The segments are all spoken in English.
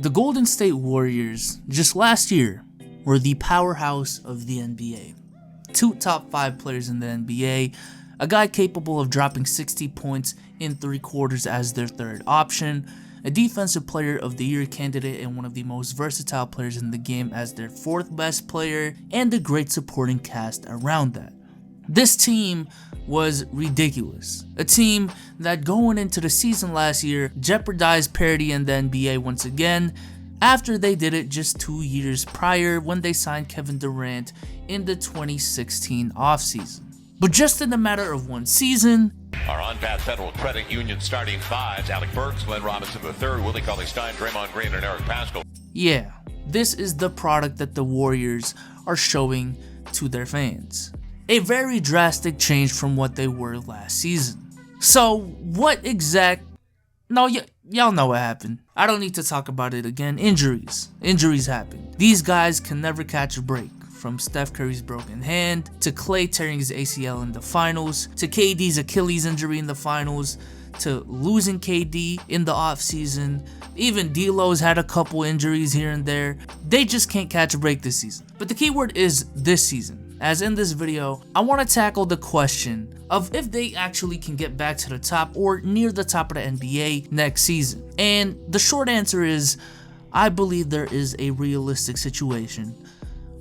The Golden State Warriors, just last year, were the powerhouse of the NBA. 2 top 5 players in the NBA, a guy capable of dropping 60 points in 3 quarters as their third option, a defensive player of the year candidate and one of the most versatile players in the game as their 4th best player, and a great supporting cast around that. This team was ridiculous. A team that going into the season last year jeopardized parity in the NBA once again, after they did it just 2 years prior when they signed Kevin Durant in the 2016 offseason. But just in a matter of 1 season, our on-path Federal Credit Union starting 5s, Alec Burks, Glenn Robinson III, Willie Cauley-Stein, Draymond Green, and Eric Paschall. Yeah, this is the product that the Warriors are showing to their fans. A very drastic change from what they were last season. So, y'all know what happened. I don't need to talk about it again. Injuries happen. These guys can never catch a break. From Steph Curry's broken hand, to Klay tearing his ACL in the finals, to KD's Achilles injury in the finals, to losing KD in the offseason. Even D'Lo's had a couple injuries here and there. They just can't catch a break this season. But the key word is this season. As in this video, I want to tackle the question of if they actually can get back to the top or near the top of the NBA next season. And the short answer is, I believe there is a realistic situation,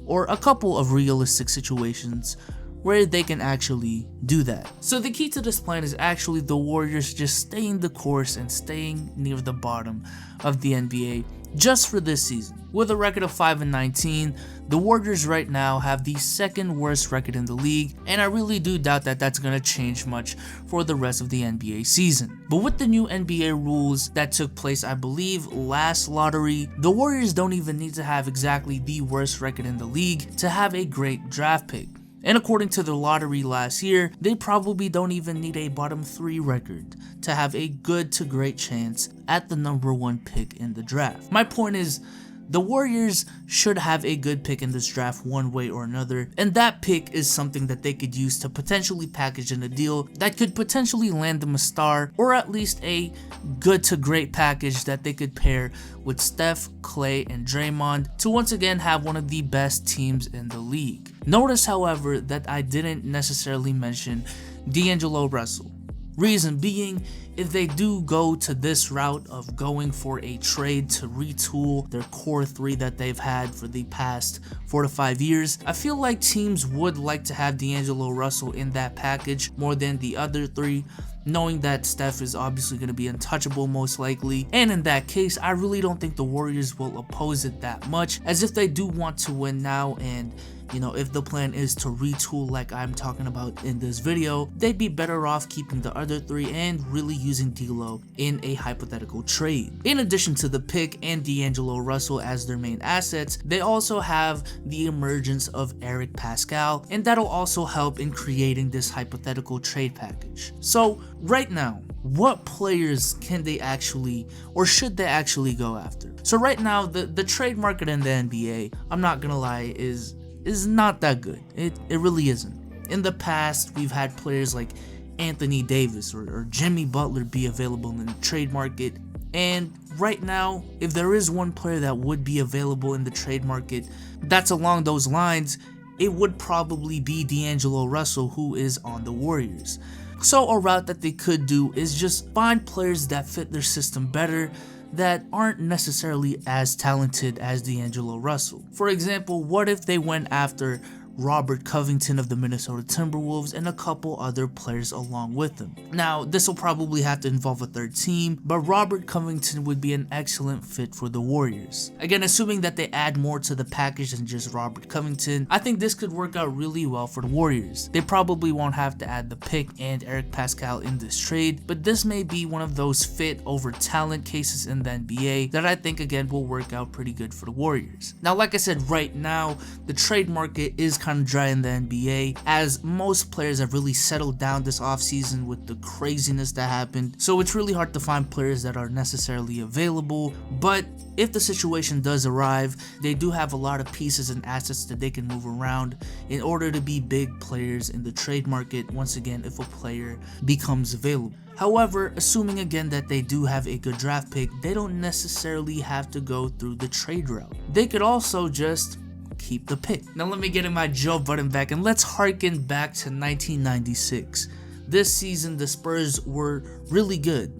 or a couple of realistic situations, where they can actually do that. So the key to this plan is actually the Warriors just staying the course and staying near the bottom of the NBA just for this season. With a record of 5-19, the Warriors right now have the 2nd worst record in the league, and I really do doubt that that's going to change much for the rest of the NBA season. But with the new NBA rules that took place, I believe, last lottery, the Warriors don't even need to have exactly the worst record in the league to have a great draft pick. And according to the lottery last year, they probably don't even need a bottom 3 record to have a good to great chance at the number 1 pick in the draft. My point is, the Warriors should have a good pick in this draft one way or another, and that pick is something that they could use to potentially package in a deal that could potentially land them a star, or at least a good to great package that they could pair with Steph, Klay, and Draymond to once again have one of the best teams in the league. Notice, however, that I didn't necessarily mention D'Angelo Russell. Reason being, if they do go to this route of going for a trade to retool their core 3 that they've had for the past 4 to 5 years, I feel like teams would like to have D'Angelo Russell in that package more than the other 3, knowing that Steph is obviously going to be untouchable most likely. And in that case, I really don't think the Warriors will oppose it that much, as if they do want to win now, and if the plan is to retool like I'm talking about in this video, they'd be better off keeping the other 3 and really using D'Lo in a hypothetical trade. In addition to the pick and D'Angelo Russell as their main assets, they also have the emergence of Eric Paschall, and that'll also help in creating this hypothetical trade package. So right now, what players can they actually, or should they actually go after? So right now, the trade market in the NBA, I'm not gonna lie, is not that good. It really isn't. In the past, we've had players like Anthony Davis or Jimmy Butler be available in the trade market, and right now, if there is one player that would be available in the trade market that's along those lines, it would probably be D'Angelo Russell, who is on the Warriors. So a route that they could do is just find players that fit their system better, that aren't necessarily as talented as D'Angelo Russell. For example, what if they went after Robert Covington of the Minnesota Timberwolves and a couple other players along with him? Now, this will probably have to involve a 3rd team, but Robert Covington would be an excellent fit for the Warriors. Again, assuming that they add more to the package than just Robert Covington, I think this could work out really well for the Warriors. They probably won't have to add the pick and Eric Paschall in this trade, but this may be one of those fit over talent cases in the NBA that I think again will work out pretty good for the Warriors. Now, like I said, right now, the trade market is kind of dry in the NBA, as most players have really settled down this offseason with the craziness that happened. So it's really hard to find players that are necessarily available, but if the situation does arrive, they do have a lot of pieces and assets that they can move around in order to be big players in the trade market once again if a player becomes available. However, assuming again that they do have a good draft pick, they don't necessarily have to go through the trade route. They could also just keep the pick. Now let me get in my Joe button back and let's harken back to 1996. This season the Spurs were really good,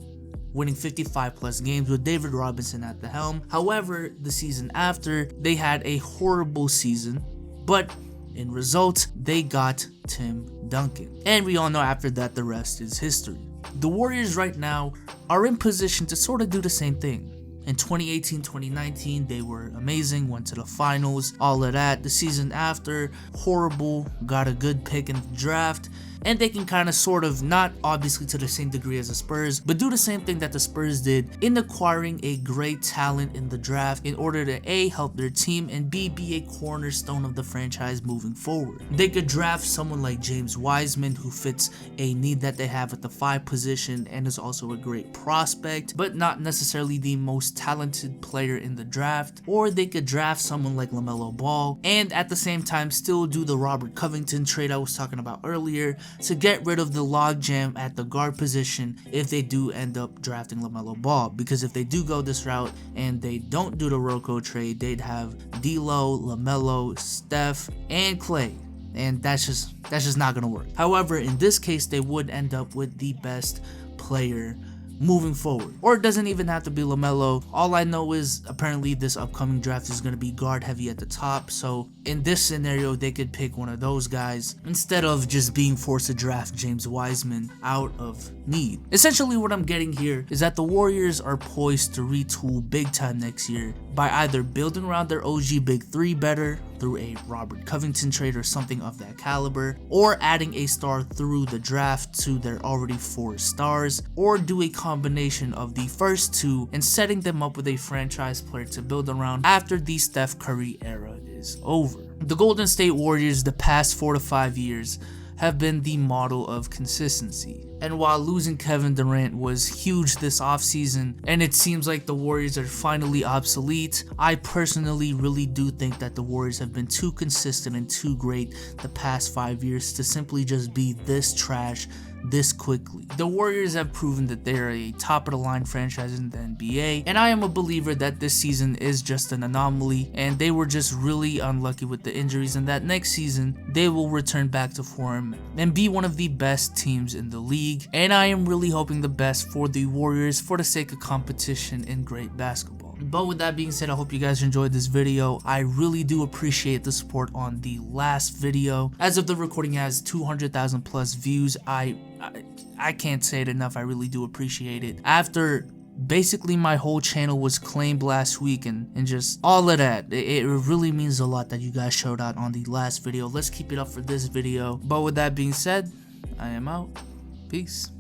winning 55 plus games with David Robinson at the helm. However, the season after, they had a horrible season, but in results, they got Tim Duncan. And we all know after that, the rest is history. The Warriors right now are in position to sort of do the same thing. In 2018-2019, they were amazing, went to the finals, all of that. The season after, horrible, got a good pick in the draft, and they can kind of sort of, not obviously to the same degree as the Spurs, but do the same thing that the Spurs did in acquiring a great talent in the draft in order to A, help their team, and B, be a cornerstone of the franchise moving forward. They could draft someone like James Wiseman, who fits a need that they have at the 5 position and is also a great prospect, but not necessarily the most talented player in the draft. Or they could draft someone like LaMelo Ball and at the same time still do the Robert Covington trade I was talking about earlier, to get rid of the logjam at the guard position if they do end up drafting LaMelo Ball. Because if they do go this route and they don't do the Rocco trade, they'd have D'Lo, LaMelo, Steph, and Clay, and that's just not gonna work. However, in this case, they would end up with the best player moving forward. Or it doesn't even have to be LaMelo. All I know is apparently this upcoming draft is going to be guard heavy at the top, so in this scenario they could pick one of those guys instead of just being forced to draft James Wiseman out of need. Essentially what I'm getting here is that the Warriors are poised to retool big time next year by either building around their OG big 3 better through a Robert Covington trade or something of that caliber, or adding a star through the draft to their already 4 stars, or do a combination of the first 2 and setting them up with a franchise player to build around after the Steph Curry era is over. The Golden State Warriors the past 4 to 5 years have been the model of consistency. And while losing Kevin Durant was huge this offseason, and it seems like the Warriors are finally obsolete, I personally really do think that the Warriors have been too consistent and too great the past 5 years to simply just be this trash this quickly. The Warriors have proven that they are a top of the line franchise in the NBA, and I am a believer that this season is just an anomaly and they were just really unlucky with the injuries, and that next season they will return back to form and be one of the best teams in the league. And I am really hoping the best for the Warriors for the sake of competition in great basketball. But with that being said, I hope you guys enjoyed this video. I really do appreciate the support on the last video. As of the recording, it has 200,000 plus views. I can't say it enough. I really do appreciate it. After basically my whole channel was claimed last week and just all of that, it really means a lot that you guys showed out on the last video. Let's keep it up for this video. But with that being said, I am out. Peace.